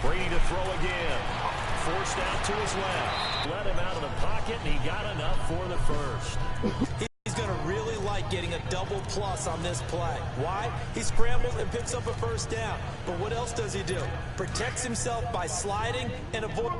Brady to throw again. Forced out to his left. Let him out of the pocket, and he got enough for the first. He's going to really like getting a double plus on this play. Why? He scrambles and picks up a first down. But what else does he do? Protects himself by sliding and avoid.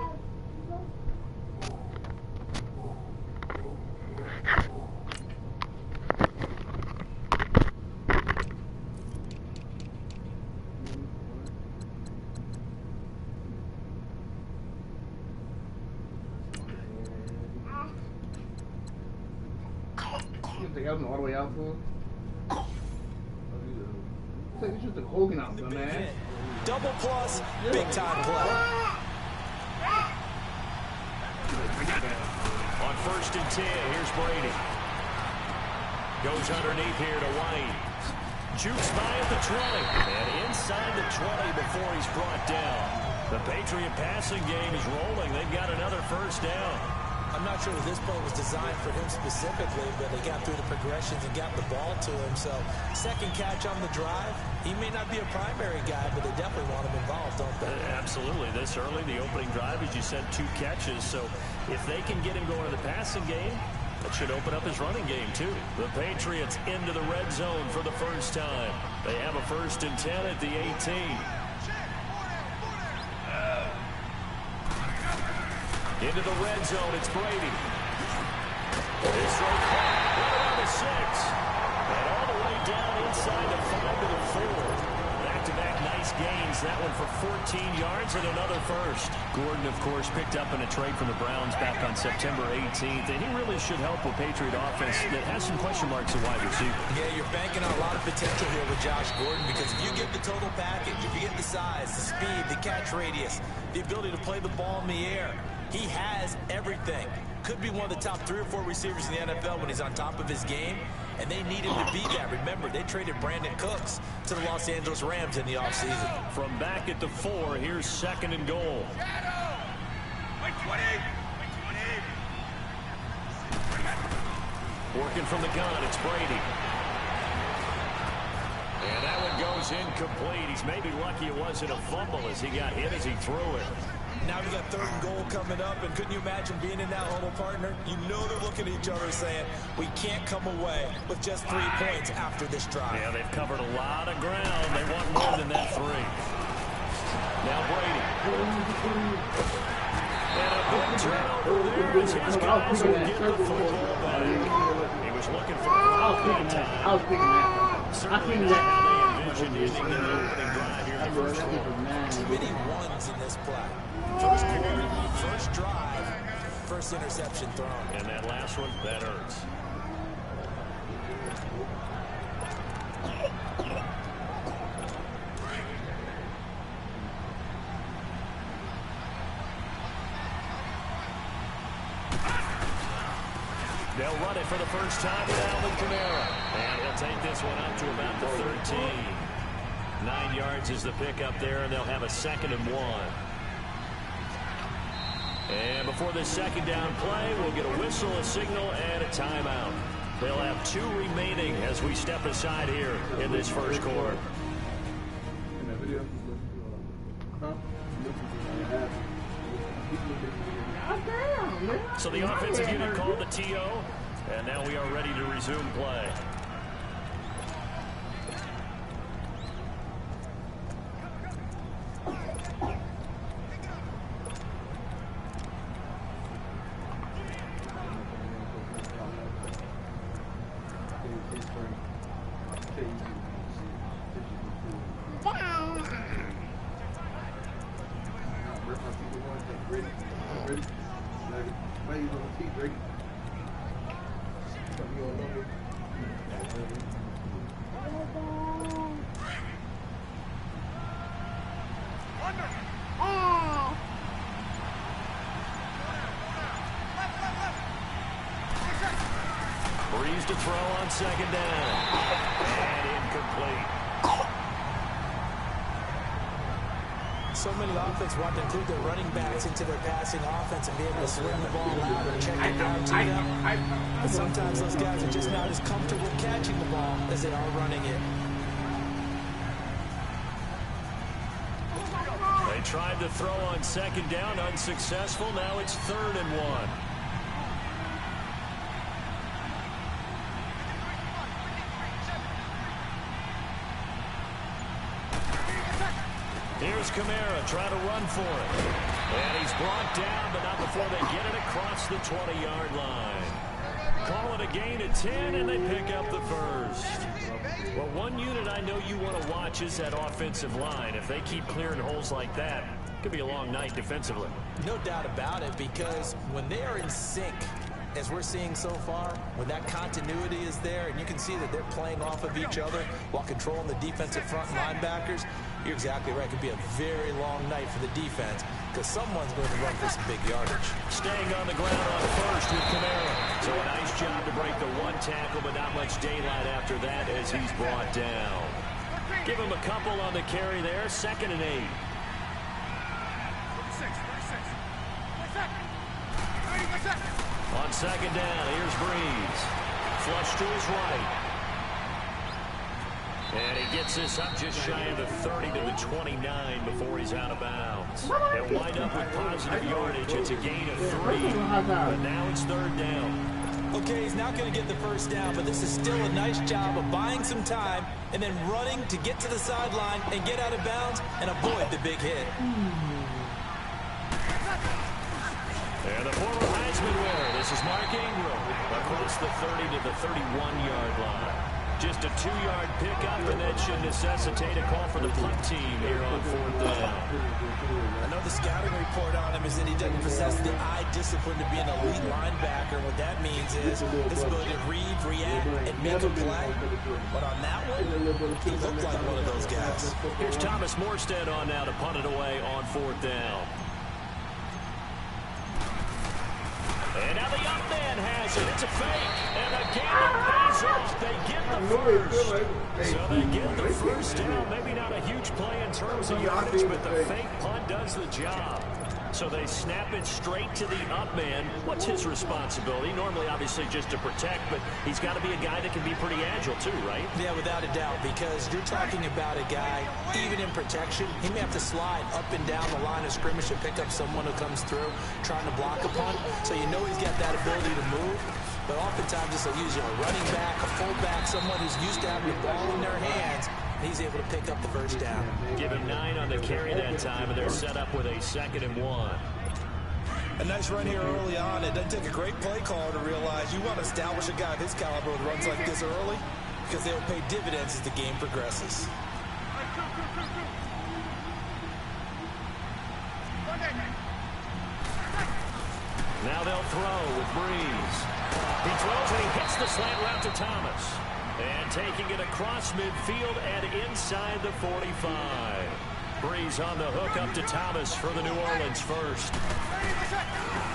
All the way out for it's just a Hogan out there, man. Double plus, big time play. On 1st and 10, here's Brady. Goes underneath here to White. Jukes by at the 20. And inside the 20 before he's brought down. The Patriot passing game is rolling. They've got another first down. I'm not sure that this play was designed for him specifically, but they got through the progressions and got the ball to him. So, second catch on the drive. He may not be a primary guy, but they definitely want him involved, don't they? Absolutely. This early, the opening drive, as you said, 2 catches. So, if they can get him going to the passing game, that should open up his running game, too. The Patriots into the red zone for the first time. They have a 1st and 10 at the 18. Into the red zone, it's Brady. His throw caught right on the 6. And all the way down inside the 5 to the 4. Back-to-back nice gains. That one for 14 yards and another first. Gordon, of course, picked up in a trade from the Browns back on September 18th. And he really should help a Patriot offense that has some question marks at wide receiver. Yeah, you're banking on a lot of potential here with Josh Gordon because if you get the total package, if you get the size, the speed, the catch radius, the ability to play the ball in the air, he has everything. Could be one of the top 3 or 4 receivers in the NFL when he's on top of his game, and they need him to be that. Remember, they traded Brandon Cooks to the Los Angeles Rams in the offseason. From back at the 4, here's 2nd and goal. Working from the gun, it's Brady. And that one goes incomplete. He's maybe lucky it wasn't a fumble as he got hit as he threw it. Now we got 3rd and goal coming up, and couldn't you imagine being in that huddle, partner? You know they're looking at each other saying, we can't come away with just 3 points after this drive. Yeah, they've covered a lot of ground. They want more than that 3. Now Brady. And a big turnover there as his guys will get the football back. He was looking for I was thinking that. certainly not how they envisioned ending the opening drive here in the first quarter. Too many ones in this play. First quarter, first drive, first interception thrown. And that last one, that hurts. They'll run it for the first time with Alvin Kamara. And he'll take this one up to about the 13. 9 yards is the pickup there, and they'll have a 2nd and 1. And before this 2nd down play, we'll get a whistle, a signal, and a timeout. They'll have 2 remaining as we step aside here in this first quarter. So the offensive unit called the TO, and now we are ready to resume play. Breeze to throw on 2nd down. And incomplete. So many offenses want to include their running backs into their passing offense and be able to swing the ball out and check it out to them. But sometimes those guys are just not as comfortable catching the ball as they are running it. They tried to throw on second down, unsuccessful. Now it's 3rd and 1. Here's Kamara trying to run for it. And he's brought down, but not before they get it across the 20-yard line. Call it a gain of 10, and they pick up the first. Well, one unit I know you want to watch is that offensive line. If they keep clearing holes like that, it could be a long night defensively. No doubt about it, because when they are in sync, as we're seeing so far, when that continuity is there, and you can see that they're playing off of each other while controlling the defensive front linebackers, you're exactly right. It could be a very long night for the defense because someone's going to run for some big yardage. Staying on the ground on first with Kamara. So a nice job to break the one tackle, but not much daylight after that as he's brought down. Give him a couple on the carry there. 2nd and 8. On second down, here's Breeze. Flush to his right. And he gets this up just shy of the 30 to the 29 before he's out of bounds. They'll wind up with positive yardage. It's a gain of 3, but now it's 3rd down. Okay, he's not going to get the first down, but this is still a nice job of buying some time and then running to get to the sideline and get out of bounds and avoid the big hit. And the former Heisman winner, this is Mark Ingram, across the 30 to the 31-yard line. Just a 2-yard pickup, and that should necessitate a call for the punt team here on 4th down. I know the scouting report on him is that he doesn't possess the eye discipline to be an elite linebacker. What that means is his ability to read, react, and make a play. But on that one, he looked like one of those guys. Here's Thomas Morstead on now to punt it away on 4th down. And now the up man has it. It's a fake. And again, it pays off. They get the first. So they get the first down. Maybe not a huge play in terms of yardage, but the fake punt does the job. So they snap it straight to the up man. What's his responsibility? Normally, obviously, just to protect, but he's got to be a guy that can be pretty agile too, right? Yeah, without a doubt, because you're talking about a guy, even in protection, he may have to slide up and down the line of scrimmage to pick up someone who comes through trying to block a punt. So you know he's got that ability to move. But oftentimes, this will use a running back, a fullback, someone who's used to having the ball in their hands. He's able to pick up the first down. Give him 9 on the carry that time, and they're set up with a 2nd and 1. A nice run here early on. It doesn't take a great play caller to realize you want to establish a guy of his caliber who runs like this early because they'll pay dividends as the game progresses. Now they'll throw with Breeze. He throws and he hits the slant route to Thomas. And taking it across midfield and inside the 45. Breeze on the hook up to Thomas for the New Orleans first.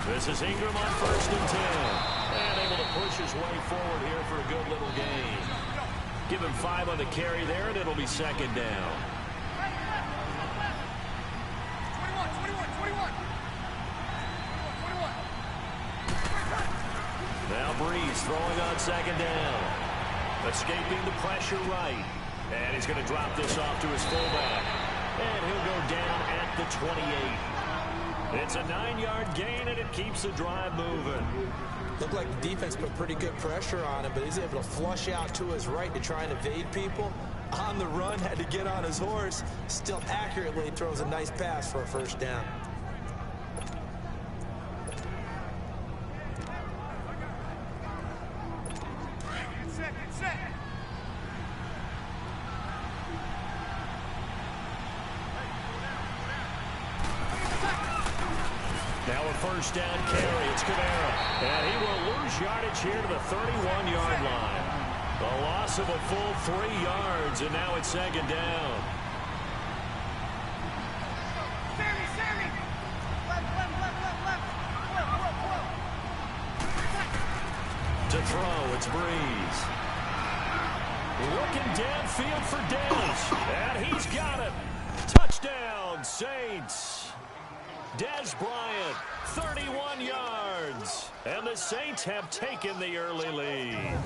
This is Ingram on 1st and 10. And able to push his way forward here for a good little gain. Give him 5 on the carry there, and it'll be 2nd down. Now Breeze throwing on 2nd down. Escaping the pressure right. And he's going to drop this off to his fullback. And he'll go down at the 28. It's a 9-yard gain, and it keeps the drive moving. Looked like the defense put pretty good pressure on him, but he's able to flush out to his right to try and evade people. On the run, had to get on his horse. Still accurately throws a nice pass for a first down. Now a first down carry. It's Kamara. And he will lose yardage here to the 31-yard line. A loss of a full 3 yards, and now it's 2nd down. To throw, it's Breeze. Looking downfield for Dez. And he's got it. Touchdown, Saints. Dez Bryant, 31 yards. And the Saints have taken the early lead.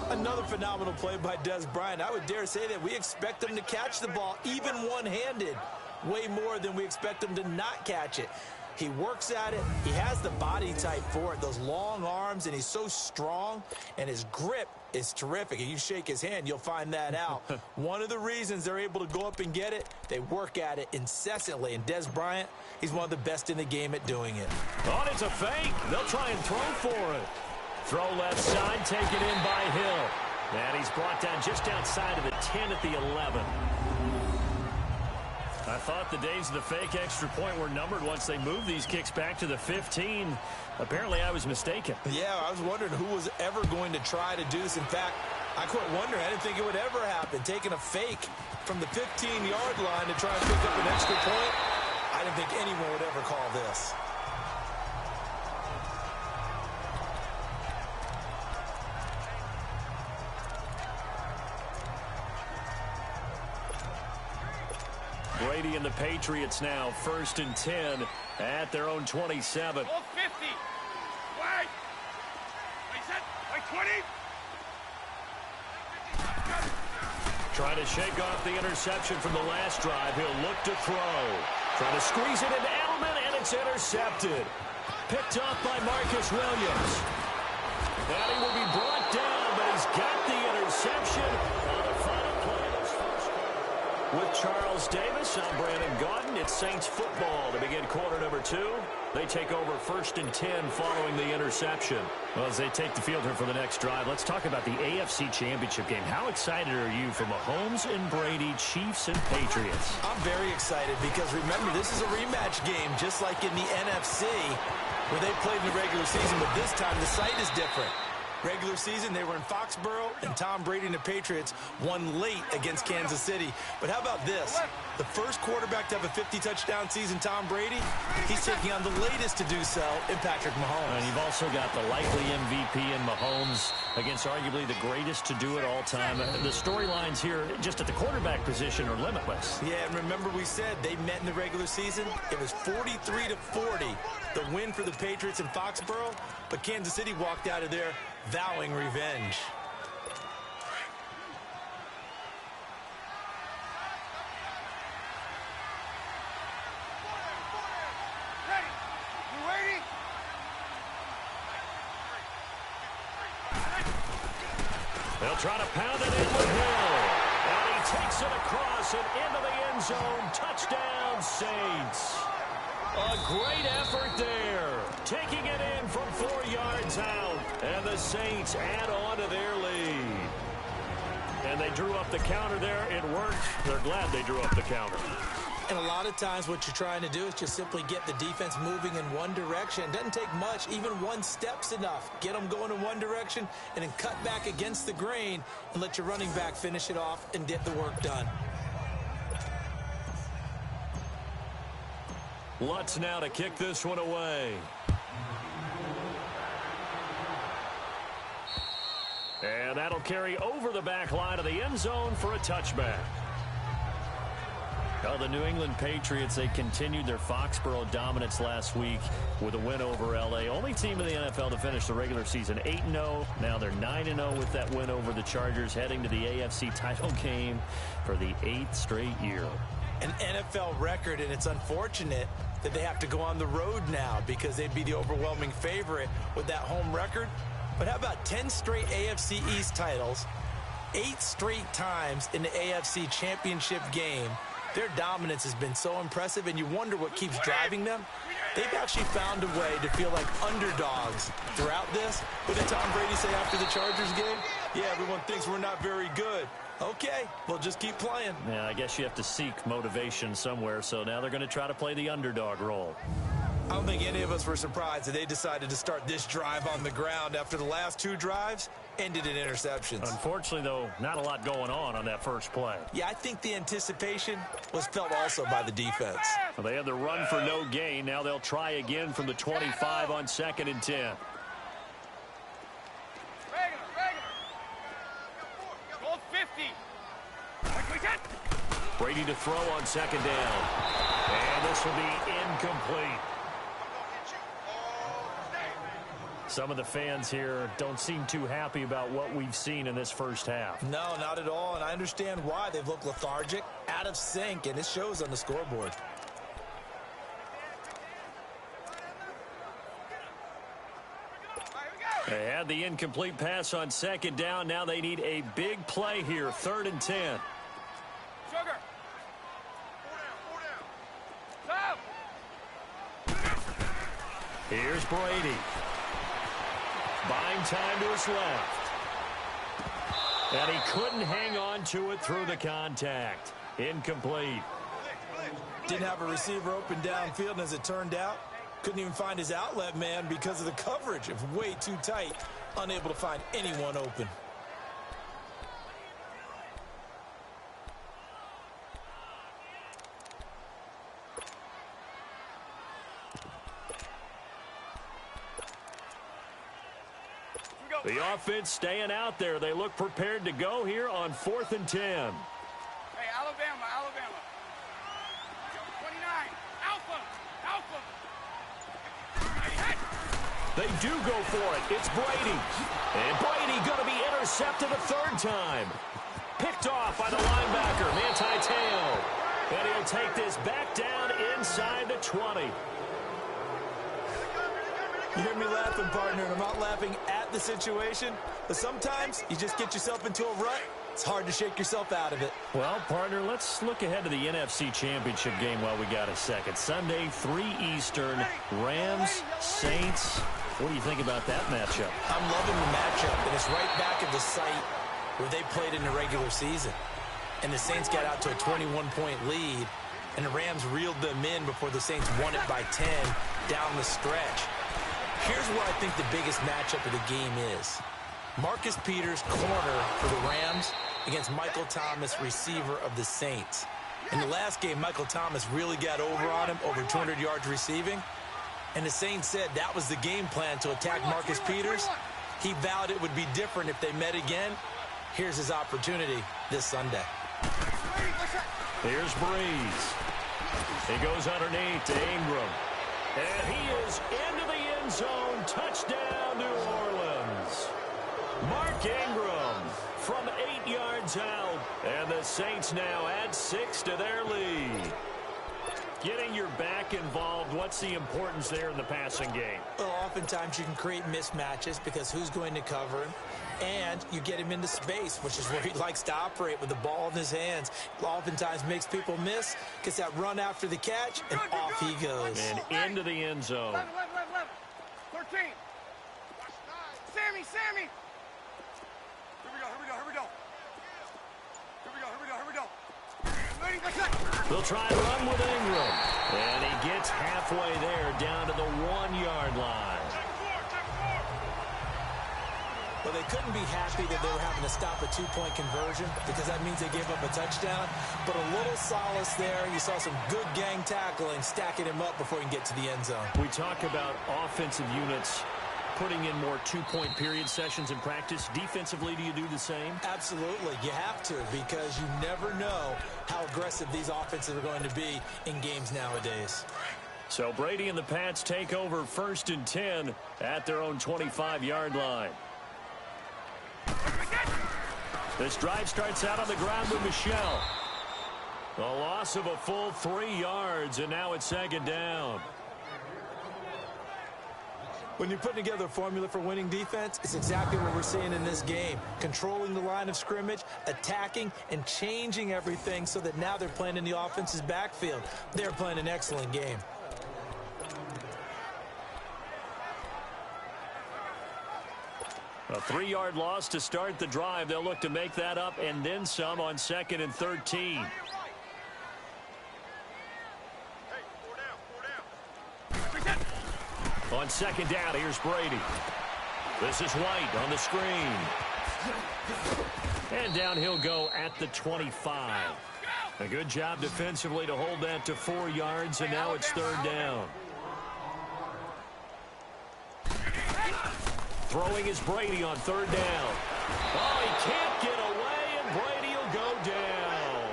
Another phenomenal play by Dez Bryant. I would dare say that we expect him to catch the ball even one-handed. way more than we expect him to not catch it. He works at it. He has the body type for it, those long arms, and he's so strong, and his grip is terrific. If you shake his hand, you'll find that out. One of the reasons they're able to go up and get it, they work at it incessantly. And Des Bryant, he's one of the best in the game at doing it. Oh, it's a fake. They'll try and throw for it. Throw left side, taken in by Hill. And he's brought down just outside of the 10 at the 11. I thought the days of the fake extra point were numbered once they moved these kicks back to the 15. Apparently, I was mistaken. Yeah, I was wondering who was ever going to try to do this. In fact, I quit wondering. I didn't think it would ever happen. Taking a fake from the 15-yard line to try and pick up an extra point, I didn't think anyone would ever call this. Brady and the Patriots now, 1st and 10 at their own 27. All 50. Wait. Wait, set. Wait, 20. Trying to shake off the interception from the last drive. He'll look to throw. Trying to squeeze it into Edelman, and it's intercepted. Picked up by Marcus Williams. And he will be brought down, but he's got the interception on the final play of this first quarter. With Charles Davis, I'm Brandon Gaudin. It's Saints football to begin quarter number 2. They take over 1st and 10 following the interception. Well, as they take the field here for the next drive, let's talk about the AFC Championship game. How excited are you for Mahomes and Brady, Chiefs and Patriots? I'm very excited because, remember, this is a rematch game, just like in the NFC, where they played in the regular season, but this time the site is different. Regular season, they were in Foxborough, and Tom Brady and the Patriots won late against Kansas City. But how about this? The first quarterback to have a 50-touchdown season, Tom Brady, he's taking on the latest to do so in Patrick Mahomes. And you've also got the likely MVP in Mahomes against arguably the greatest to do it all time. The storylines here, just at the quarterback position, are limitless. Yeah, and remember we said they met in the regular season. It was 43-40, the win for the Patriots in Foxborough. But Kansas City walked out of there vowing revenge. Ready. You waiting? They'll try to pound it in with Hill. And he takes it across and into the end zone. Touchdown, Saints. A great effort there. Taking it in from 4 yards out. And the Saints add on to their lead. And they drew up the counter there. It worked. They're glad they drew up the counter. And a lot of times what you're trying to do is just simply get the defense moving in one direction. It doesn't take much. Even one step's enough. Get them going in one direction and then cut back against the grain and let your running back finish it off and get the work done. Lutz now to kick this one away. And that'll carry over the back line of the end zone for a touchback. Now the New England Patriots, they continued their Foxborough dominance last week with a win over L.A. Only team in the NFL to finish the regular season 8-0. Now they're 9-0 with that win over the Chargers, heading to the AFC title game for the 8th straight year. An NFL record, and it's unfortunate that they have to go on the road now because they'd be the overwhelming favorite with that home record. But how about 10 straight AFC East titles, 8 straight times in the AFC Championship game? Their dominance has been so impressive, and you wonder what keeps driving them. They've actually found a way to feel like underdogs throughout this. What did Tom Brady say after the Chargers game? Yeah, everyone thinks we're not very good. Okay, we'll just keep playing. Yeah, I guess you have to seek motivation somewhere, so now they're going to try to play the underdog role. I don't think any of us were surprised that they decided to start this drive on the ground after the last 2 drives ended in interceptions. Unfortunately, though, not a lot going on that first play. Yeah, I think the anticipation was felt also by the defense. Well, they had the run for no gain. Now they'll try again from the 25 on 2nd and 10. All 50. Brady to throw on 2nd down. And this will be incomplete. Some of the fans here don't seem too happy about what we've seen in this first half. No, not at all, and I understand why. They've looked lethargic, out of sync, and it shows on the scoreboard. They had the incomplete pass on second down. Now they need a big play here, 3rd and 10. Sugar. 4 down. Stop. Here's Brady. Buying time to his left. And he couldn't hang on to it through the contact. Incomplete. Didn't have a receiver open downfield, and as it turned out, couldn't even find his outlet man because of the coverage. It was way too tight. Unable to find anyone open. The offense staying out there. They look prepared to go here on 4th and 10. Hey, Alabama. 29. Alpha. They do go for it. It's Brady. And Brady going to be intercepted a 3rd time. Picked off by the linebacker, Manti Te'o. And he'll take this back down inside the 20. You hear me laughing, partner, and I'm not laughing at the situation, but sometimes you just get yourself into a rut. It's hard to shake yourself out of it. Well, partner, let's look ahead to the NFC Championship game while we got a second. Sunday, 3 Eastern, Rams, Saints. What do you think about that matchup? I'm loving the matchup, and it's right back at the site where they played in the regular season. And the Saints got out to a 21-point lead, and the Rams reeled them in before the Saints won it by 10 down the stretch. Here's where I think the biggest matchup of the game is. Marcus Peters, corner for the Rams, against Michael Thomas, receiver of the Saints. In the last game, Michael Thomas really got over on him, over 200 yards receiving. And the Saints said that was the game plan, to attack Marcus Peters. He vowed it would be different if they met again. Here's his opportunity this Sunday. Here's Breeze. He goes underneath to Ingram. And he is into the end zone. Touchdown, New Orleans. Mark Ingram from 8 yards out. And the Saints now add 6 to their lead. Getting your back involved, what's the importance there in the passing game? Well, oftentimes you can create mismatches because who's going to cover him? And you get him into space, which is where he likes to operate with the ball in his hands. Oftentimes makes people miss, gets that run after the catch, and off he goes. And into the end zone. 11. 13. Sammy. Here we go. They'll try and run with Ingram. And he gets halfway there, down to the 1-yard line. Well, they couldn't be happy that they were having to stop a 2-point conversion because that means they gave up a touchdown. But a little solace there. You saw some good gang tackling, stacking him up before he can get to the end zone. We talk about offensive units putting in more 2-point period sessions in practice. Defensively, do you do the same? Absolutely. You have to, because you never know how aggressive these offenses are going to be in games nowadays. So Brady and the Pats take over 1st and 10 at their own 25-yard line. This drive starts out on the ground with Michel. A loss of a full 3 yards, and now it's 2nd down. When you're putting together a formula for winning defense, it's exactly what we're seeing in this game. Controlling the line of scrimmage, attacking, and changing everything so that now they're playing in the offense's backfield. They're playing an excellent game. A 3-yard loss to start the drive. They'll look to make that up and then some on 2nd and 13. Hey, 4 down. On 2nd down, here's Brady. This is White on the screen. And down he'll go at the 25. A good job defensively to hold that to 4 yards, and now it's 3rd down. Throwing is Brady on 3rd down. Oh, he can't get away, and Brady will go down.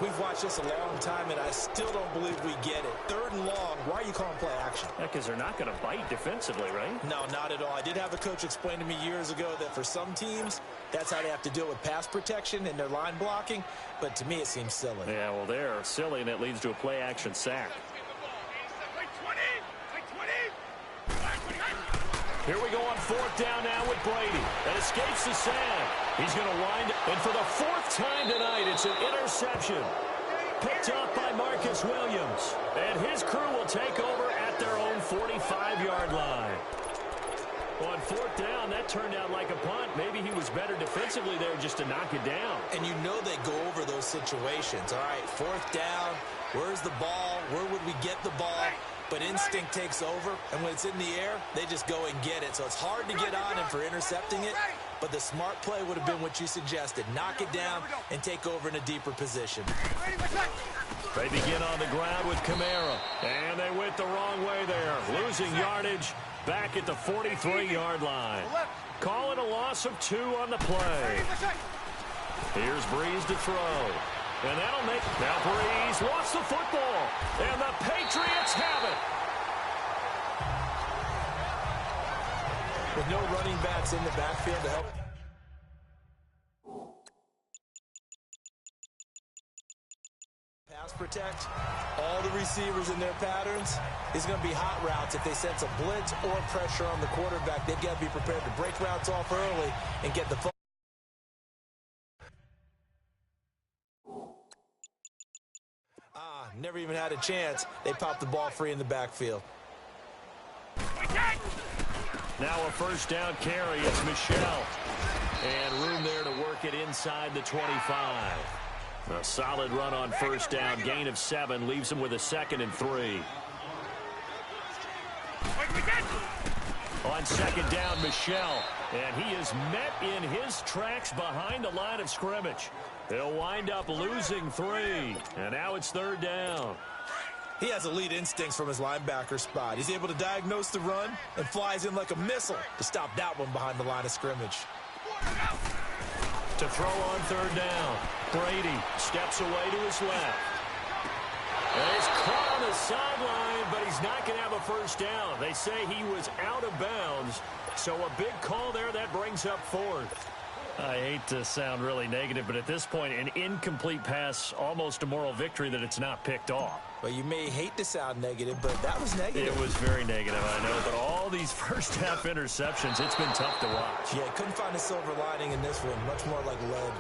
We've watched this a long time, and I still don't believe we get it. 3rd and long, why are you calling play action? Yeah, because they're not going to bite defensively, right? No, not at all. I did have a coach explain to me years ago that for some teams, that's how they have to deal with pass protection and their line blocking. But to me, it seems silly. Yeah, well, they're silly, and it leads to a play action sack. Here we go on 4th down now with Brady. That escapes the sack. He's going to wind up. And for the 4th time tonight, it's an interception. Picked up by Marcus Williams. And his crew will take over at their own 45-yard line. On 4th down, that turned out like a punt. Maybe he was better defensively there just to knock it down. And you know they go over those situations. All right, 4th down. Where's the ball? Where would we get the ball? But instinct takes over, and when it's in the air, they just go and get it. So it's hard to get on him for intercepting it, but the smart play would have been what you suggested. Knock it down and take over in a deeper position. They begin on the ground with Kamara, and they went the wrong way there, losing yardage back at the 43-yard line. Calling a loss of 2 on the play. Here's Breeze to throw. And that'll make... Now Breeze lost the football. And the Patriots have it. With no running backs in the backfield to help. Pass protect. All the receivers in their patterns. It's going to be hot routes. If they sense a blitz or pressure on the quarterback, they've got to be prepared to break routes off early and get the football. Never even had a chance. They popped the ball free in the backfield. Now a 1st down carry. It's Michelle. And room there to work it inside the 25. A solid run on 1st down. Gain of 7 leaves him with a 2nd and 3. On 2nd down, Michelle. And he is met in his tracks behind the line of scrimmage. He'll wind up losing 3. And now it's 3rd down. He has elite instincts from his linebacker spot. He's able to diagnose the run and flies in like a missile to stop that one behind the line of scrimmage. To throw on 3rd down. Brady steps away to his left. And he's caught on the sideline, but he's not going to have a 1st down. They say he was out of bounds. So a big call there. That brings up 4th. I hate to sound really negative, but at this point, an incomplete pass, almost a moral victory that it's not picked off. Well, you may hate to sound negative, but that was negative. It was very negative, I know, but all these 1st half interceptions, it's been tough to watch. Yeah, couldn't find a silver lining in this one. Much more like lead.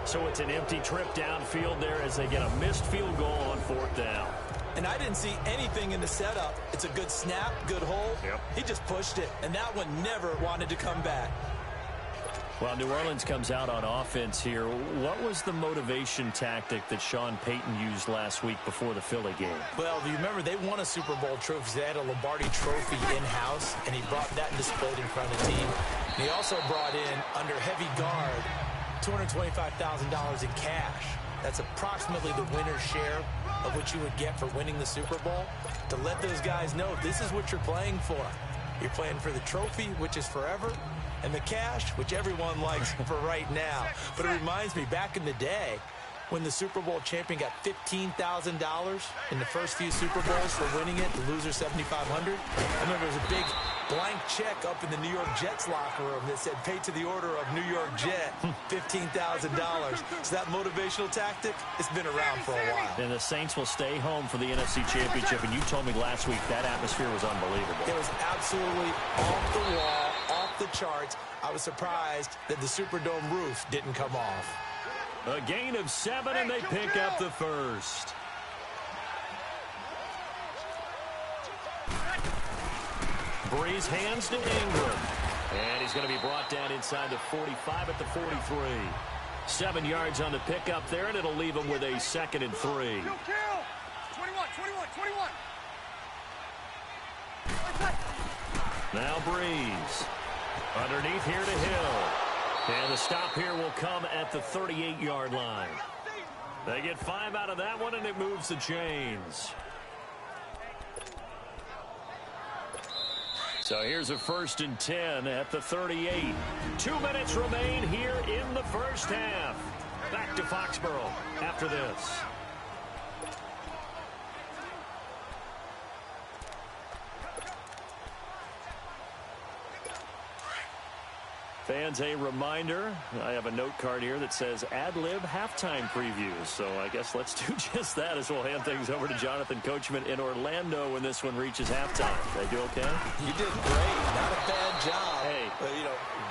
So it's an empty trip downfield there as they get a missed field goal on 4th down. And I didn't see anything in the setup. It's a good snap, good hold. Yep. He just pushed it, and that one never wanted to come back. Well, New Orleans comes out on offense here. What was the motivation tactic that Sean Payton used last week before the Philly game? Well, do you remember they won a Super Bowl trophy? They had a Lombardi trophy in-house, and he brought that and displayed in front of the team. And he also brought in, under heavy guard, $225,000 in cash. That's approximately the winner's share of what you would get for winning the Super Bowl. To let those guys know this is what you're playing for. You're playing for the trophy, which is forever, and the cash, which everyone likes for right now. But it reminds me, back in the day, when the Super Bowl champion got $15,000 in the first few Super Bowls for winning it, the loser $7,500. I remember there was a big blank check up in the New York Jets locker room that said, paid to the order of New York Jet, $15,000. So that motivational tactic, it's been around for a while. And the Saints will stay home for the NFC Championship, and you told me last week that atmosphere was unbelievable. It was absolutely off the wall, off the charts. I was surprised that the Superdome roof didn't come off. A gain of 7, and they pick up the first. Breeze hands to Ingram. And he's going to be brought down inside the 45 at the 43. 7 yards on the pickup there, and it'll leave him with a 2nd and 3. 21. Now Breeze. Underneath here to Hill. And the stop here will come at the 38-yard line. They get 5 out of that one, and it moves the chains. So here's a 1st and 10 at the 38. 2 minutes remain here in the first half. Back to Foxborough after this. Fans, a reminder, I have a note card here that says ad-lib halftime previews. So I guess let's do just that as we'll hand things over to Jonathan Coachman in Orlando when this one reaches halftime. Did I do okay? You did great. Not a bad job. Hey. But,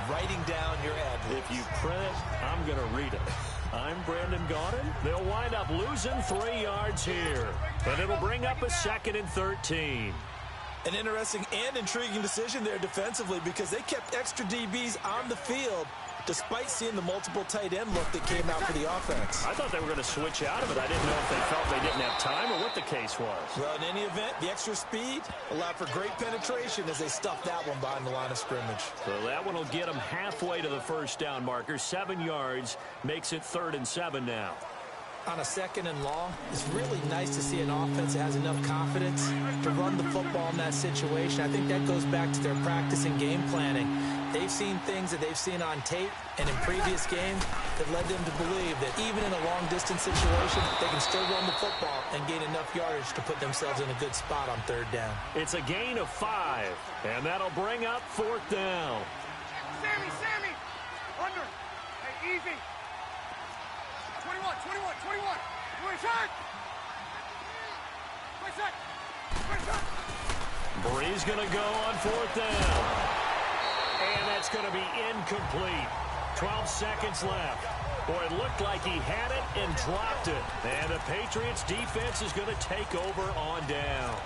writing down your ad-libs. If you print it, I'm going to read it. I'm Brandon Gaudin. They'll wind up losing 3 yards here. But it'll bring up a 2nd and 13. An interesting and intriguing decision there defensively because they kept extra DBs on the field despite seeing the multiple tight end look that came out for the offense. I thought they were going to switch out of it. I didn't know if they felt they didn't have time or what the case was. Well, in any event, the extra speed allowed for great penetration as they stuffed that one behind the line of scrimmage. So that one will get them halfway to the first down marker. 7 yards makes it 3rd and 7 now. On a 2nd and long, it's really nice to see an offense that has enough confidence to run the football in that situation. I think that goes back to their practice and game planning. They've seen things that they've seen on tape and in previous games that led them to believe that even in a long-distance situation, they can still run the football and gain enough yardage to put themselves in a good spot on 3rd down. It's a gain of 5, and that'll bring up 4th down. Sammy! Under! Hey, easy! 21! We're shot! Bree's going to go on 4th down. And that's going to be incomplete. 12 seconds left. Boy, it looked like he had it and dropped it. And the Patriots defense is going to take over on down.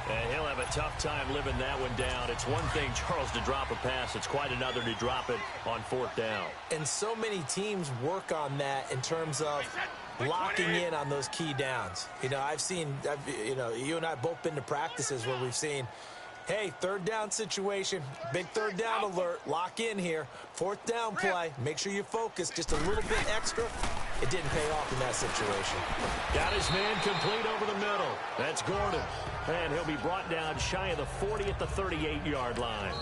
And he'll have a tough time living that one down. It's one thing, Charles, to drop a pass. It's quite another to drop it on 4th down. And so many teams work on that in terms of locking in on those key downs. I've seen, you and I have both been to practices where we've seen, hey, 3rd down situation, big 3rd down alert, lock in here, 4th down play, make sure you focus just a little bit extra. It didn't pay off in that situation. Got his man complete over the middle. That's Gordon. And he'll be brought down shy of the 40 at the 38-yard line.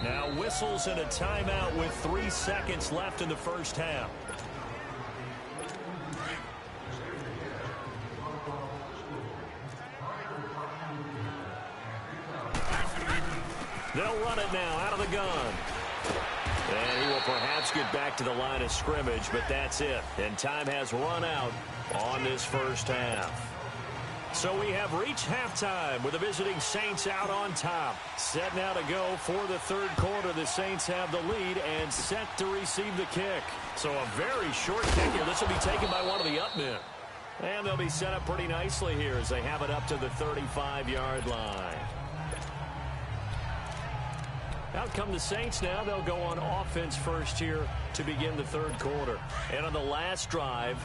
Now whistles and a timeout with 3 seconds left in the first half. They'll run it now out of the gun. And he will perhaps get back to the line of scrimmage, but that's it. And time has run out on this first half. So we have reached halftime with the visiting Saints out on top. Set now to go for the 3rd quarter. The Saints have the lead and set to receive the kick. So a very short kick here. This will be taken by one of the up men. And they'll be set up pretty nicely here as they have it up to the 35-yard line. Out come the Saints now. They'll go on offense first here to begin the 3rd quarter. And on the last drive,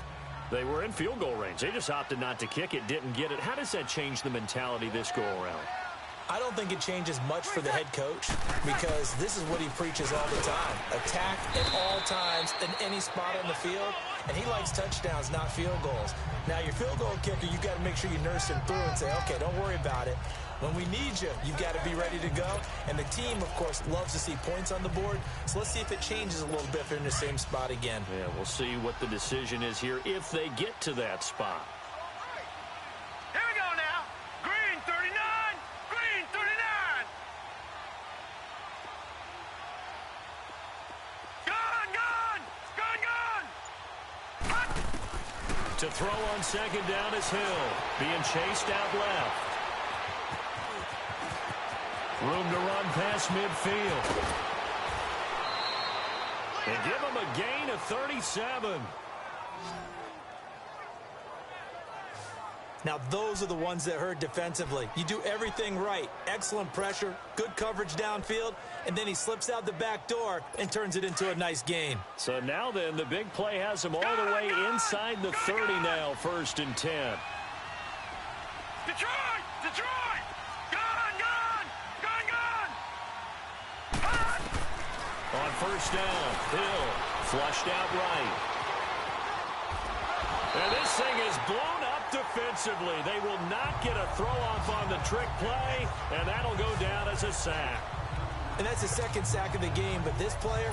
they were in field goal range. They just opted not to kick it, didn't get it. How does that change the mentality this go-around? I don't think it changes much for the head coach because this is what he preaches all the time. Attack at all times in any spot on the field, and he likes touchdowns, not field goals. Now, your field goal kicker, you've got to make sure you nurse him through and say, okay, don't worry about it. When we need you, you've got to be ready to go. And the team, of course, loves to see points on the board. So let's see if it changes a little bit if they're in the same spot again. Yeah, we'll see what the decision is here if they get to that spot. Here we go now. Green 39. Green 39. Gone. To throw on 2nd down is Hill. Being chased out left. Room to run past midfield. And give him a gain of 37. Now, those are the ones that hurt defensively. You do everything right. Excellent pressure, good coverage downfield, and then he slips out the back door and turns it into a nice gain. So now then, the big play has him all the way inside the 30 now, 1st and 10. Detroit! On 1st down, Hill flushed out right. And this thing is blown up defensively. They will not get a throw-off on the trick play, and that'll go down as a sack. And that's the 2nd sack of the game, but this player,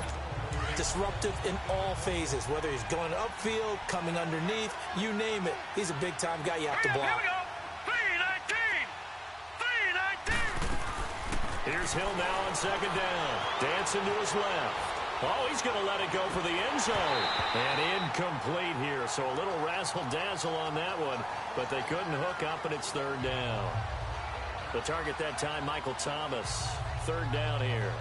Disruptive in all phases, whether he's going upfield, coming underneath, you name it. He's a big-time guy you have to block. Here we go. 3-19. 3-19. Here's Hill now on second down. Dancing to his left. Oh, he's going to let it go for the end zone. And incomplete here, so a little razzle-dazzle on that one, but they couldn't hook up, and it's third down. The target that time, Michael Thomas. Third down here.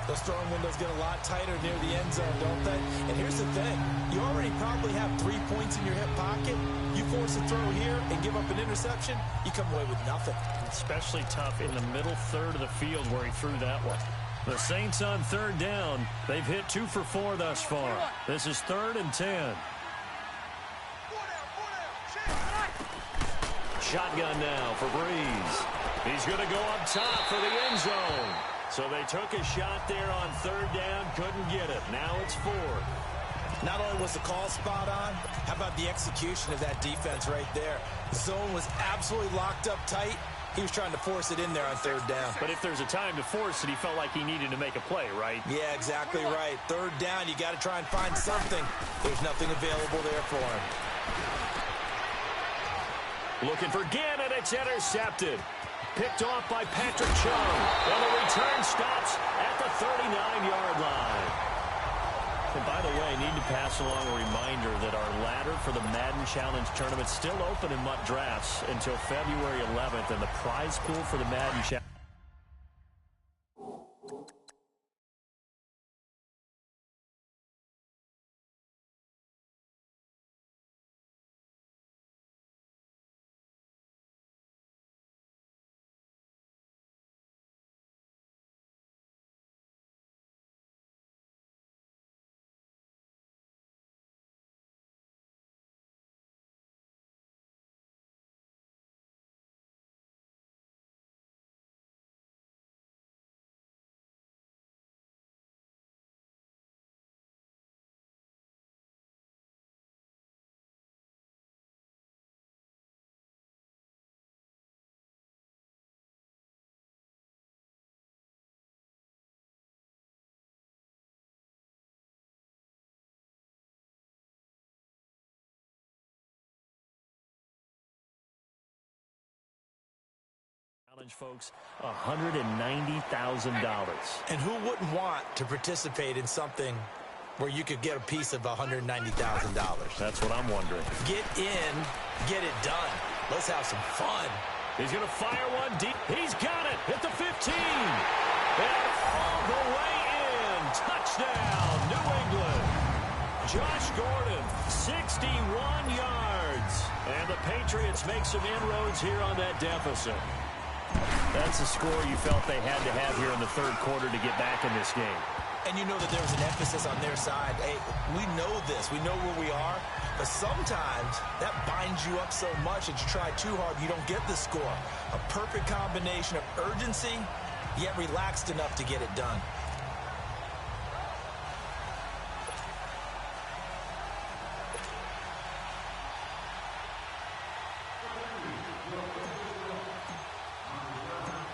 Those throwing windows get a lot tighter near the end zone, don't they? And here's the thing. You already probably have 3 points in your hip pocket. You force a throw here and give up an interception, you come away with nothing. Especially tough in the middle third of the field where he threw that one. The Saints on third down. They've hit 2 for 4 thus far. This is 3rd and 10. Shotgun now for Breeze. He's going to go up top for the end zone. So they took a shot there on third down, couldn't get it. Now it's 4th. Not only was the call spot on, how about the execution of that defense right there? The zone was absolutely locked up tight. He was trying to force it in there on third down. But if there's a time to force it, he felt like he needed to make a play, right? Yeah, exactly right. Third down, you got to try and find something. There's nothing available there for him. Looking for Gannon, it's intercepted. Picked off by Patrick Chung. And the return stops at the 39-yard line. And by the way, I need to pass along a reminder that our ladder for the Madden Challenge Tournament is still open in MUT Drafts until February 11th. And the prize pool for the Madden Challenge. Folks, $190,000. And who wouldn't want to participate in something where you could get a piece of $190,000? That's what I'm wondering. Get in, get it done. Let's have some fun. He's going to fire one deep. He's got it at the 15. And all the way in. Touchdown, New England. Josh Gordon, 61 yards. And the Patriots make some inroads here on that deficit. That's a score you felt they had to have here in the third quarter to get back in this game. And you know that there was an emphasis on their side. Hey, we know this. We know where we are. But sometimes that binds you up so much that you try too hard, you don't get the score. A perfect combination of urgency, yet relaxed enough to get it done.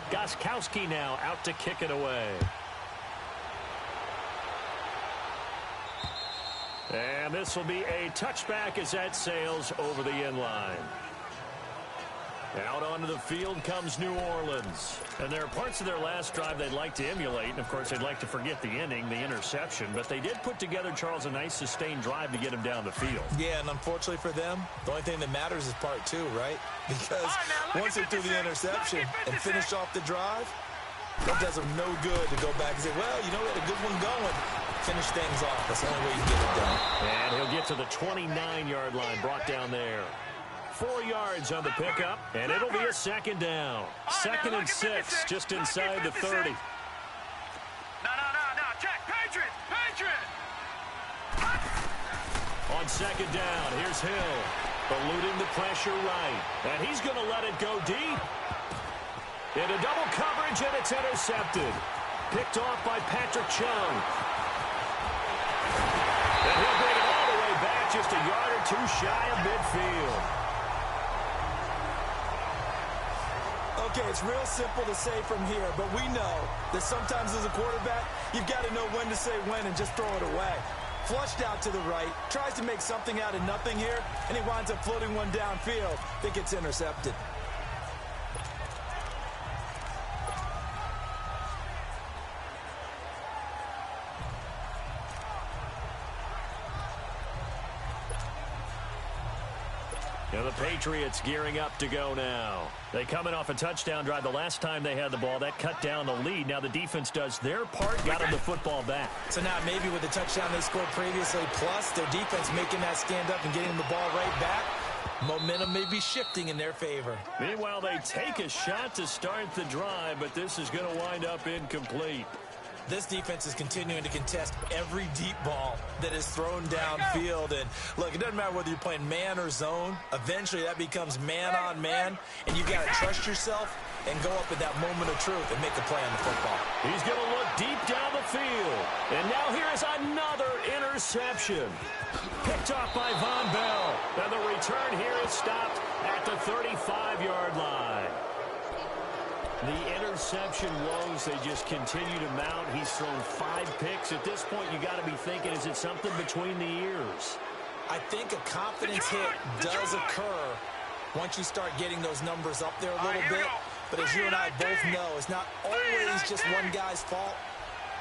Gostkowski now out to kick it away. And this will be a touchback as that sails over the end line. Out onto the field comes New Orleans. And there are parts of their last drive they'd like to emulate. And, of course, they'd like to forget the inning, the interception. But they did put together, Charles, a nice sustained drive to get him down the fild. Yeah, and unfortunately for them, the only thing that matters is part 2, right? Because once they threw the interception and finished off the drive, that does them no good to go back and say, well, you know, we had a good one going. Finish things off. That's the only way you can get it done. And he'll get to the 29-yard line, brought down there. 4 yards on the pickup, and it'll be a second down. Second and 6, just inside the 30. No. Check. Patriot. On second down, here's Hill. Eluding the pressure right. And he's going to let it go deep. Into double coverage, and it's intercepted. Picked off by Patrick Chung. And he'll bring it all the way back, just a yard or two shy of midfield. Okay, it's real simple to say from here, but we know that sometimes as a quarterback, you've got to know when to say when and just throw it away. Flushed out to the right, tries to make something out of nothing here, and he winds up floating one downfield that gets intercepted. And the Patriots gearing up to go now. They coming off a touchdown drive the last time they had the ball. That cut down the lead. Now the defense does their part, got them the football back. So now maybe with the touchdown they scored previously, plus their defense making that stand up and getting the ball right back, momentum may be shifting in their favor. Meanwhile, they take a shot to start the drive, but this is going to wind up incomplete. This defense is continuing to contest every deep ball that is thrown downfield. And look, it doesn't matter whether you're playing man or zone. Eventually, that becomes man on man, and you got to trust yourself and go up at that moment of truth and make a play on the football. He's going to look deep down the field. And now here is another interception. Picked off by Von Bell. And the return here is stopped at the 35-yard line. The interception woes, they just continue to mount. He's thrown 5 picks. At this point, you got to be thinking, is it something between the ears? I think a confidence hit does occur once you start getting those numbers up there a little bit. But as you and I both know, it's not always just one guy's fault.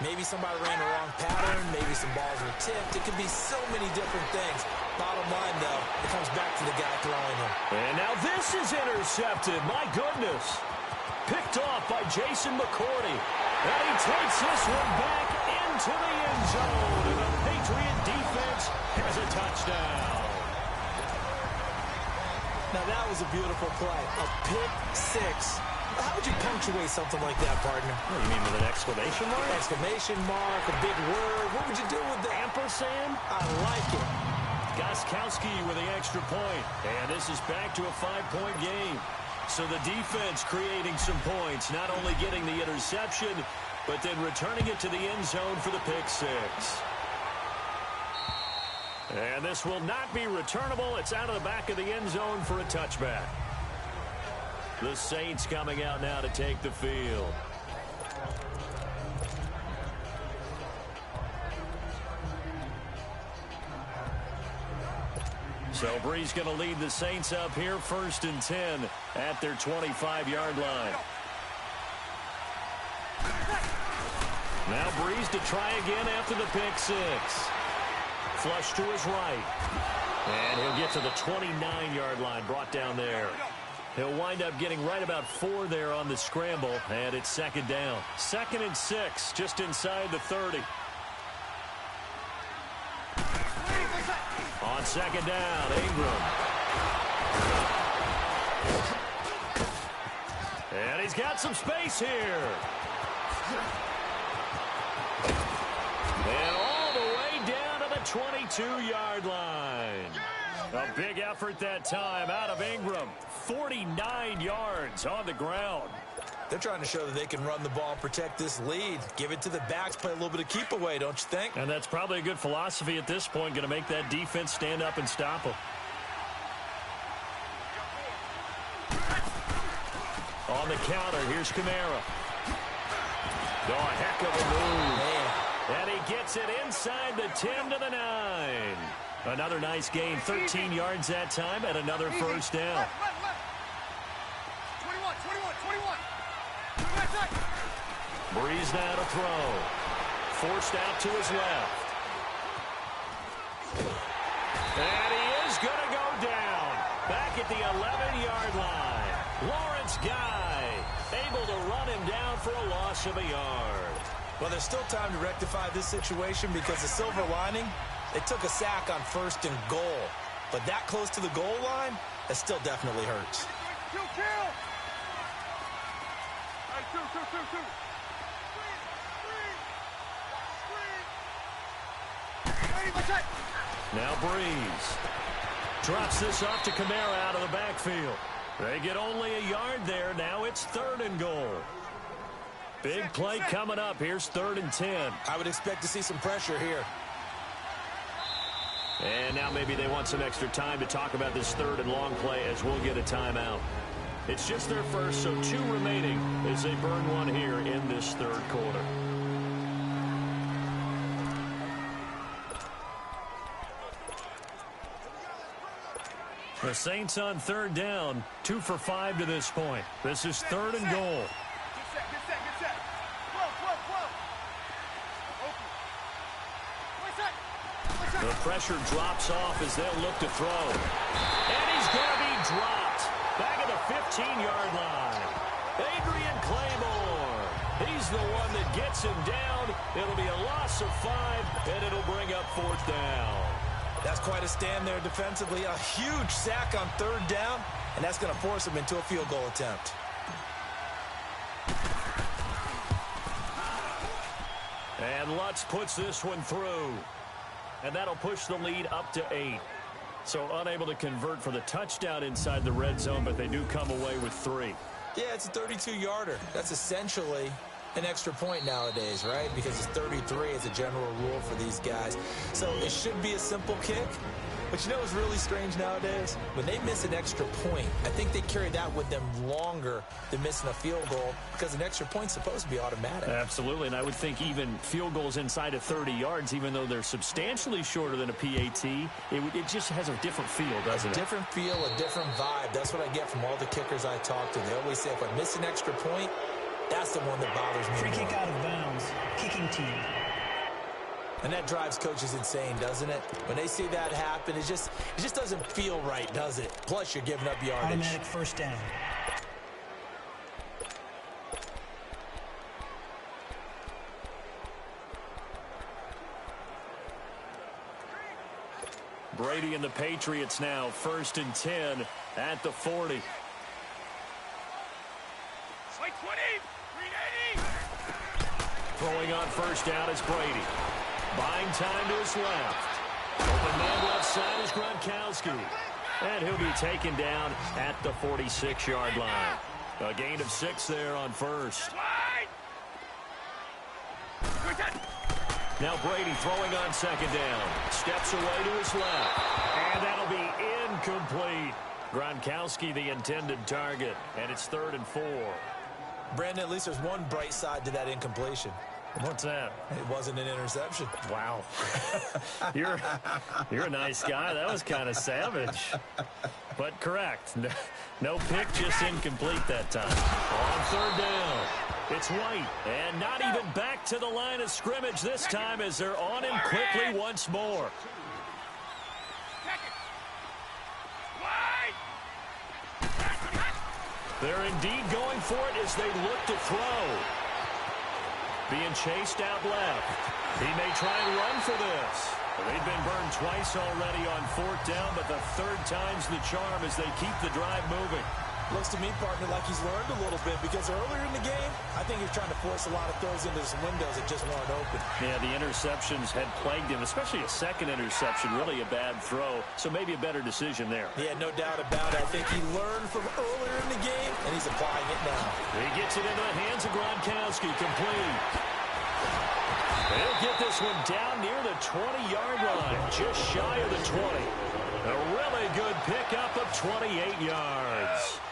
Maybe somebody ran the wrong pattern. Maybe some balls were tipped. It could be so many different things. Bottom line, though, it comes back to the guy throwing them. And now this is intercepted. My goodness. Picked off by Jason McCourty. And he takes this one back into the end zone. And the Patriot defense has a touchdown. Now that was a beautiful play. A pick six. How would you punctuate something like that, partner? What, you mean with an exclamation mark? Exclamation mark, a big word. What would you do with that? Ampersand? I like it. Gostkowski with the extra point. And this is back to a 5-point game. So the defense creating some points, not only getting the interception, but then returning it to the end zone for the pick six. And this will not be returnable. It's out of the back of the end zone for a touchback. The Saints coming out now to take the field. So Brees going to lead the Saints up here, 1st and 10 at their 25-yard line. Now Brees to try again after the pick six. Flush to his right. And he'll get to the 29-yard line, brought down there. He'll wind up getting right about 4 there on the scramble, and it's 2nd down. 2nd and 6, just inside the 30. On 2nd down, Ingram. And he's got some space here. And all the way down to the 22-yard line. A big effort that time out of Ingram. 49 yards on the ground. They're trying to show that they can run the ball and protect this lead. Give it to the backs, play a little bit of keep away, don't you think? And that's probably a good philosophy at this point, going to make that defense stand up and stop them. On the counter, here's Kamara. Oh, a heck of a move. Man. And he gets it inside the 10 to the 9. Another nice gain, 13 yards that time, and another first down. 21. Brees now to throw. Forced out to his left. And he is going to go down. Back at the 11-yard line. Lawrence Guy able to run him down for a loss of a yard. Well, there's still time to rectify this situation because the silver lining, they took a sack on 1st and goal. But that close to the goal line, that still definitely hurts. Kill. Two. Now Brees drops this off to Kamara out of the backfield. They get only a yard there. Now it's 3rd and goal. Big play coming up. Here's 3rd and 10. I would expect to see some pressure here. And now maybe they want some extra time to talk about this 3rd and long play as we'll get a timeout. It's just their first, so 2 remaining as they burn one here in this third quarter. The Saints on third down, 2 for 5 to this point. This is 3rd and goal. Get set. Whoa. The pressure drops off as they'll look to throw. And he's going to be dropped. Back at the 15-yard line. Adrian Claymore. He's the one that gets him down. It'll be a loss of 5, and it'll bring up 4th down. That's quite a stand there defensively. A huge sack on 3rd down, and that's going to force him into a field goal attempt. And Lutz puts this one through. And that'll push the lead up to 8. So unable to convert for the touchdown inside the red zone, but they do come away with 3. Yeah, it's a 32-yarder. That's essentially an extra point nowadays, right? Because it's 33 as a general rule for these guys. So it should be a simple kick. But you know what's really strange nowadays? When they miss an extra point, I think they carry that with them longer than missing a field goal because an extra point's supposed to be automatic. Absolutely, and I would think even field goals inside of 30 yards, even though they're substantially shorter than a PAT, it just has a different feel, doesn't it? A different feel, a different vibe. That's what I get from all the kickers I talk to. They always say if I miss an extra point, that's the one that bothers me. Free kick out of bounds. Kicking team. And that drives coaches insane, doesn't it? When they see that happen, it just doesn't feel right, does it? Plus, you're giving up yardage. Automatic first down. Brady and the Patriots now 1st and 10 at the 40. Like 20. 380. Throwing on 1st down is Brady. Buying time to his left. Open man left side is Gronkowski. And he'll be taken down at the 46-yard line. A gain of 6 there on 1st. Now Brady throwing on 2nd down. Steps away to his left. And that'll be incomplete. Gronkowski the intended target. And it's 3rd and 4. Brandon, at least there's one bright side to that incompletion. What's that? It wasn't an interception. Wow. You're a nice guy. That was kind of savage. But correct. No pick, just incomplete that time. On 3rd down, it's White. And not even back to the line of scrimmage this time as they're on him quickly once more. They're indeed going for it as they look to throw. Being chased out left. He may try and run for this. They've been burned twice already on 4th down, but the 3rd time's the charm as they keep the drive moving. Looks to me, partner, like he's learned a little bit because earlier in the game, I think he was trying to force a lot of throws into some windows that just weren't open. Yeah, the interceptions had plagued him, especially a 2nd interception, really a bad throw. So maybe a better decision there. Yeah, no doubt about it. I think he learned from earlier in the game, and he's applying it now. He gets it into the hands of Gronkowski, complete. He'll get this one down near the 20-yard line, just shy of the 20. A really good pickup of 28 yards.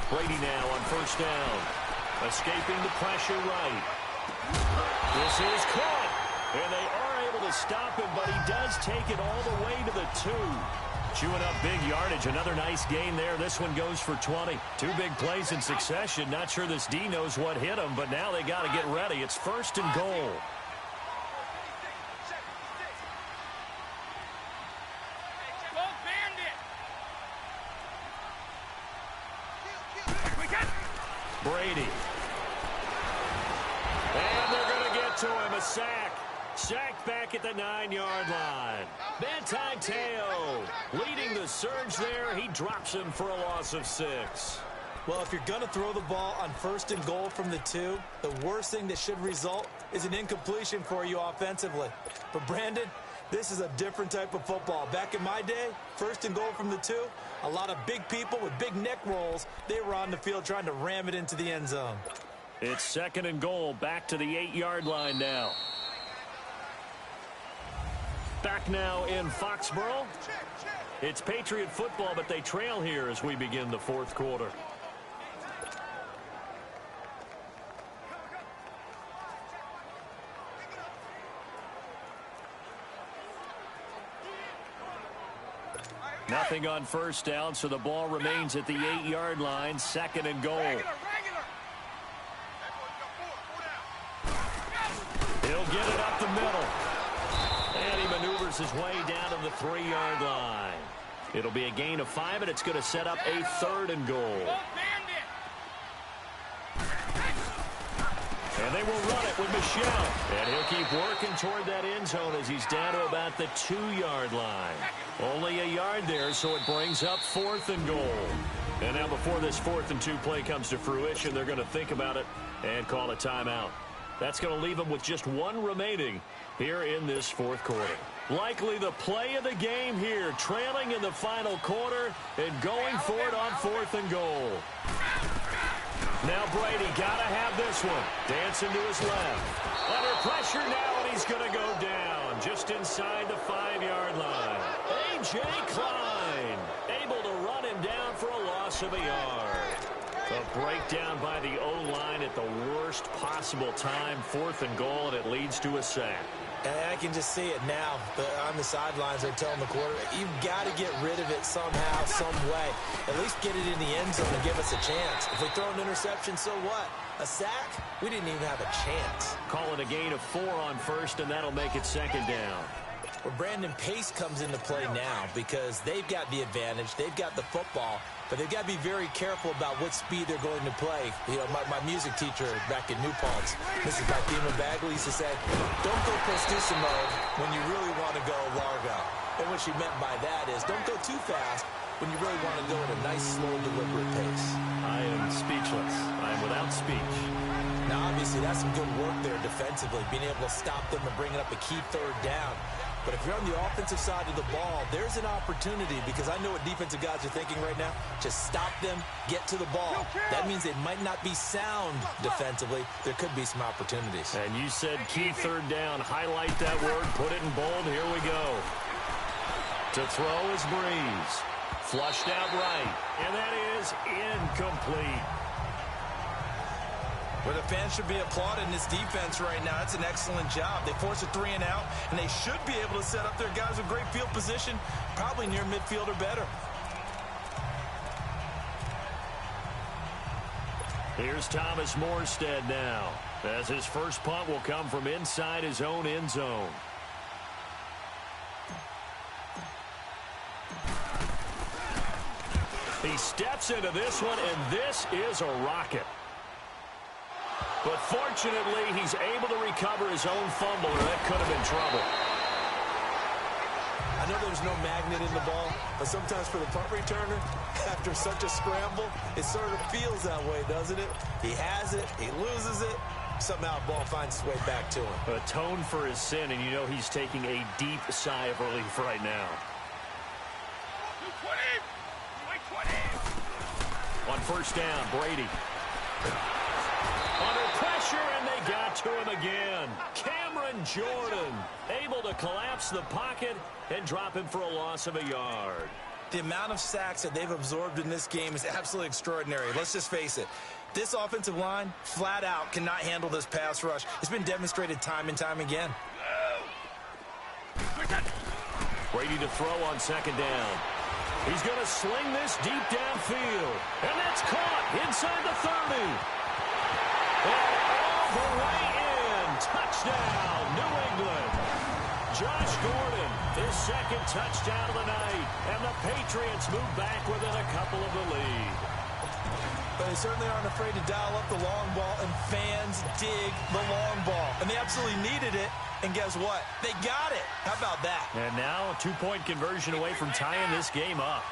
Brady now on 1st down. Escaping the pressure right. This is caught. And they are able to stop him, but he does take it all the way to the 2. Chewing up big yardage. Another nice gain there. This one goes for 20. 2 big plays in succession. Not sure this D knows what hit him, but now they got to get ready. It's 1st and goal. Brady. And they're going to get to him. A sack. Sacked back at the 9-yard line. Manti Te'o leading the surge there. He drops him for a loss of 6. Well, if you're going to throw the ball on 1st and goal from the 2, the worst thing that should result is an incompletion for you offensively. But Brandon, this is a different type of football. Back in my day, 1st and goal from the 2, a lot of big people with big neck rolls, they were on the field trying to ram it into the end zone. It's 2nd and goal, back to the 8-yard line now. Back now in Foxborough. It's Patriot football, but they trail here as we begin the fourth quarter. Nothing on first down, so the ball remains at the 8-yard line, 2nd and goal. He'll get it up the middle. And he maneuvers his way down to the 3-yard line. It'll be a gain of 5, and it's going to set up a 3rd and goal. And they will run it with Michel. And he'll keep working toward that end zone as he's down to about the 2-yard line. Only a yard there, so it brings up 4th and goal. And now before this 4th and 2 play comes to fruition, they're going to think about it and call a timeout. That's going to leave them with just 1 remaining here in this 4th quarter. Likely the play of the game here, trailing in the final quarter and going for it on 4th and goal. Now Brady got to have this one. Dancing to his left. Under pressure now, and he's going to go down just inside the 5-yard line. A.J. Klein able to run him down for a loss of a yard. A breakdown by the O-line at the worst possible time. 4th and goal, and it leads to a sack. And I can just see it now. On the sidelines, they're telling the quarterback, you've got to get rid of it somehow, some way. At least get it in the end zone and give us a chance. If we throw an interception, so what? A sack? We didn't even have a chance. Call it a gain of 4 on first, and that'll make it 2nd down. Well, Brandon, pace comes into play now because they've got the advantage. They've got the football, but they've got to be very careful about what speed they're going to play. You know, my music teacher back in New Paltz, Mrs. Fatima Bagley, used to say, don't go Prostissimo when you really want to go Largo. And what she meant by that is don't go too fast when you really want to go at a nice, slow, deliberate pace. I am speechless. I am without speech. Now, obviously, that's some good work there defensively, being able to stop them and bringing up a key 3rd down. But if you're on the offensive side of the ball, there's an opportunity because I know what defensive guys are thinking right now. Just stop them, get to the ball. That means they might not be sound defensively. There could be some opportunities. And you said key 3rd down. Highlight that word. Put it in bold. Here we go. To throw is Breeze. Flushed out right. And that is incomplete. Well, the fans should be applauding this defense right now. That's an excellent job. They force a 3 and out, and they should be able to set up their guys with great field position, probably near midfield or better. Here's Thomas Morstead now, as his first punt will come from inside his own end zone. He steps into this one, and this is a rocket. But fortunately, he's able to recover his own fumble, or that could have been trouble. I know there's no magnet in the ball, but sometimes for the punt returner, after such a scramble, it sort of feels that way, doesn't it? He has it, he loses it, somehow the ball finds its way back to him. Atone for his sin, and you know he's taking a deep sigh of relief right now. 220! 220! On first down, Brady. Under pressure, and they got to him again. Cameron Jordan able to collapse the pocket and drop him for a loss of a yard. The amount of sacks that they've absorbed in this game is absolutely extraordinary. Let's just face it. This offensive line, flat out, cannot handle this pass rush. It's been demonstrated time and time again. Brady to throw on 2nd down. He's going to sling this deep downfield. And that's caught inside the 30. And all the way in. Touchdown, New England. Josh Gordon, his 2nd touchdown of the night. And the Patriots move back within a couple of the lead. But they certainly aren't afraid to dial up the long ball, and fans dig the long ball. And they absolutely needed it. And guess what? They got it. How about that? And now a 2-point conversion away from tying this game up.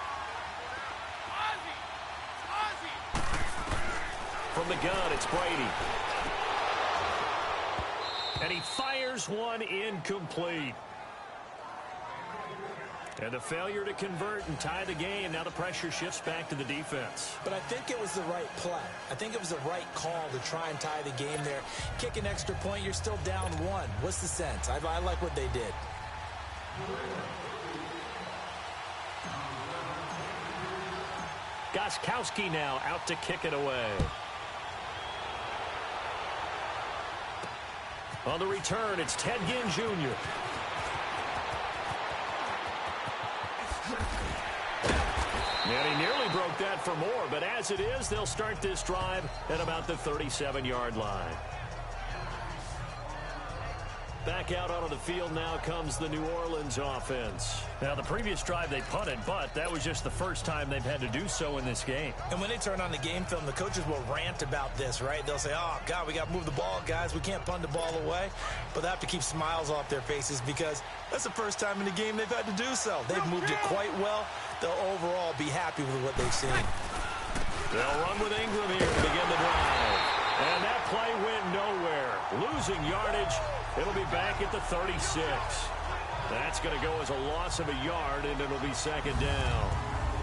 From the gun, it's Brady. And he fires one incomplete. And a failure to convert and tie the game. Now the pressure shifts back to the defense. But I think it was the right play. I think it was the right call to try and tie the game there. Kick an extra point, you're still down 1. What's the sense? I like what they did. Gostkowski now out to kick it away. On the return, it's Ted Ginn Jr. And he nearly broke that for more, but as it is, they'll start this drive at about the 37-yard line. Back out onto the field now comes the New Orleans offense. Now, the previous drive they punted, but that was just the first time they've had to do so in this game. And when they turn on the game film, the coaches will rant about this, right? They'll say, oh, God, we got to move the ball, guys. We can't punt the ball away. But they have to keep smiles off their faces because that's the first time in the game they've had to do so. They've moved it quite well. They'll overall be happy with what they've seen. They'll run with Ingram here to begin the drive. And that play went nowhere. Losing yardage. It'll be back at the 36. That's going to go as a loss of a yard, and it'll be second down.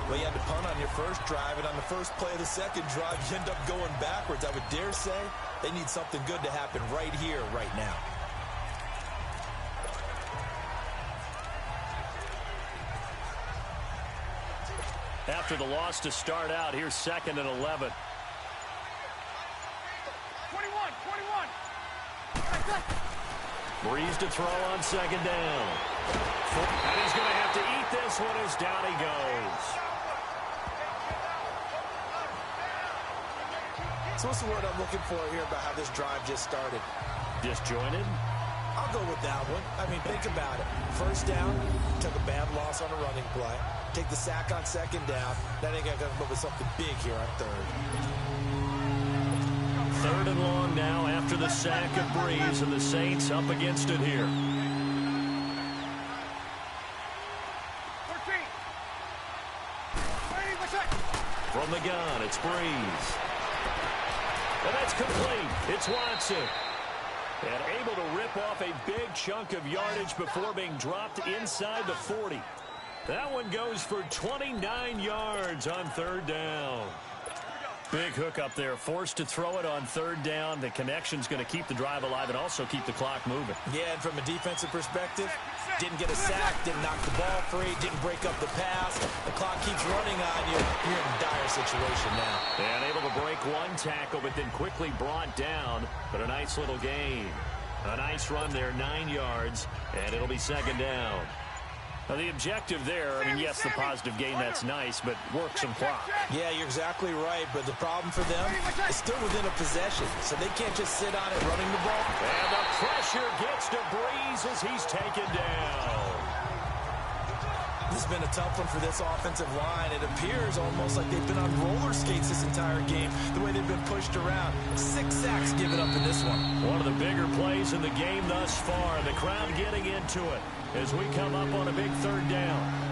Well, you had to punt on your first drive, and on the first play of the second drive, you end up going backwards. I would dare say they need something good to happen right here, right now. After the loss to start out, here's 2nd and 11. 21. Breeze to throw on second down. And he's going to have to eat this one as down he goes. So what's the word I'm looking for here about how this drive just started? Disjointed? I'll go with that one. I mean, think about it. First down, took a bad loss on a running play. Take the sack on second down. Then they got to come up with something big here on third. 3rd and long now after the sack of Breeze, and the Saints up against it here. 13. From the gun, it's Breeze. And that's complete. It's Watson. And able to rip off a big chunk of yardage before being dropped inside the 40. That one goes for 29 yards on 3rd down. Big hook up there, forced to throw it on 3rd down. The connection's going to keep the drive alive and also keep the clock moving. Yeah, and from a defensive perspective, didn't get a sack, didn't knock the ball free, didn't break up the pass. The clock keeps running on you. You're in a dire situation now. And able to break one tackle, but then quickly brought down. But a nice little gain. A nice run there, 9 yards, and it'll be 2nd down. Now, the objective there, I mean, yes, the positive gain, that's nice, but work some clock. Yeah, you're exactly right, but the problem for them is still within a possession, so they can't just sit on it running the ball. And the pressure gets to Breeze as he's taken down. This has been a tough one for this offensive line. It appears almost like they've been on roller skates this entire game, the way they've been pushed around. 6 sacks given up in this one. One of the bigger plays in the game thus far. The crowd getting into it as we come up on a big 3rd down.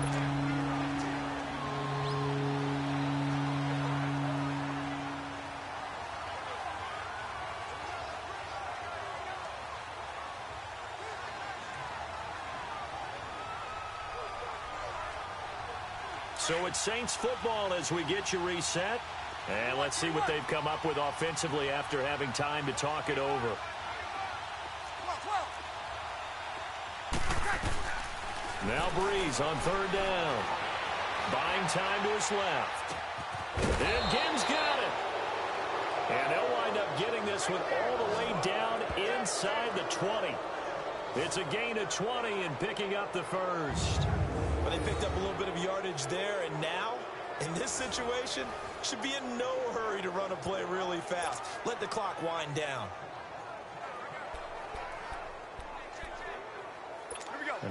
So it's Saints football as we get you reset. And let's see what they've come up with offensively after having time to talk it over. Now Breeze on 3rd down. Buying time to his left. And Ginn's got it. And they'll wind up getting this one all the way down inside the 20. It's a gain of 20 and picking up the first. Well, they picked up a little bit of yardage there, and now, in this situation, should be in no hurry to run a play really fast. Let the clock wind down.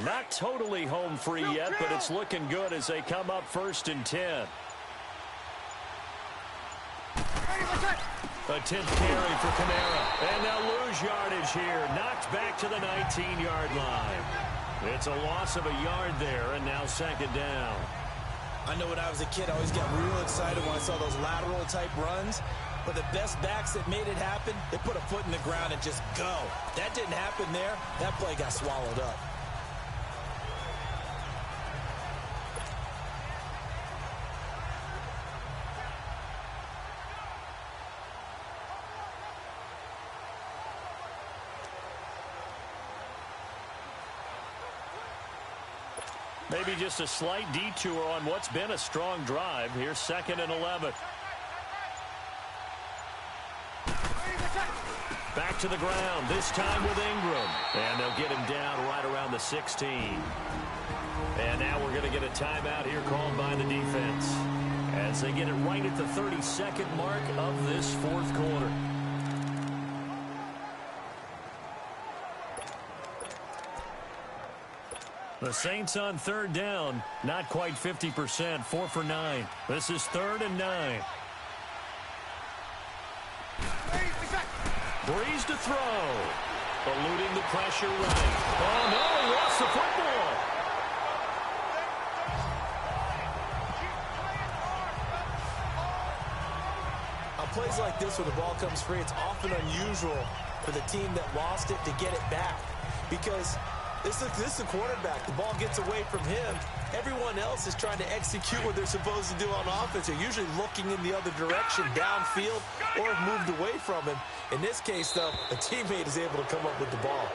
Not totally home free yet, but it's looking good as they come up 1st and 10. A 10th carry for Kamara. And they'll lose yardage here. Knocked back to the 19-yard line. It's a loss of a yard there, and now 2nd down. I know when I was a kid, I always got real excited when I saw those lateral-type runs. But the best backs that made it happen, they put a foot in the ground and just go. That didn't happen there. That play got swallowed up. Maybe just a slight detour on what's been a strong drive. Here's 2nd and 11. Back to the ground, this time with Ingram. And they'll get him down right around the 16. And now we're going to get a timeout here called by the defense, as they get it right at the 32nd mark of this 4th quarter. The Saints on 3rd down, not quite 50%, 4 for 9. This is 3rd and 9. Breeze to throw. Eluding the pressure right. Oh, no, he lost the football. On plays like this where the ball comes free, it's often unusual for the team that lost it to get it back. Because this is the quarterback. The ball gets away from him. Everyone else is trying to execute what they're supposed to do on offense. They're usually looking in the other direction, downfield, or have moved away from him. In this case, though, a teammate is able to come up with the ball.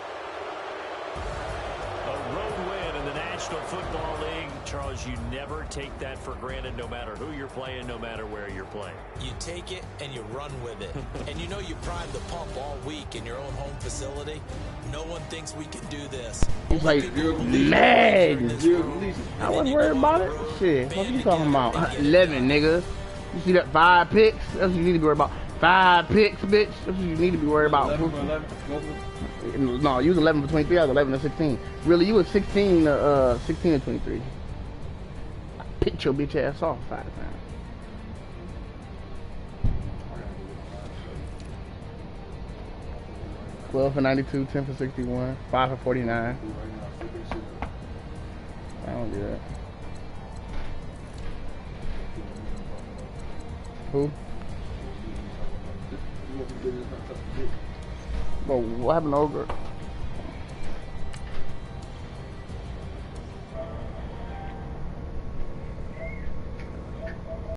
A road win in the National Football League. Charles, you never take that for granted, no matter who you're playing, no matter where you're playing. You take it and you run with it. And you know you prime the pump all week in your own home facility. No one thinks we can do this. He's like, man, I wasn't worried about it. Shit, what you talking about? 11, nigga. You see that 5 picks? That's what you need to be worried about. 5 picks, bitch. That's what you need to be worried about. 11 for 11? No, you was 11 for 23. I was 11 to 16. Really, you was 16 to 23. I picked your bitch ass off 5 times. $12 for 92, 10 for 61, 5 for 49. I don't do that. Who? Bro, what happened to Ogre?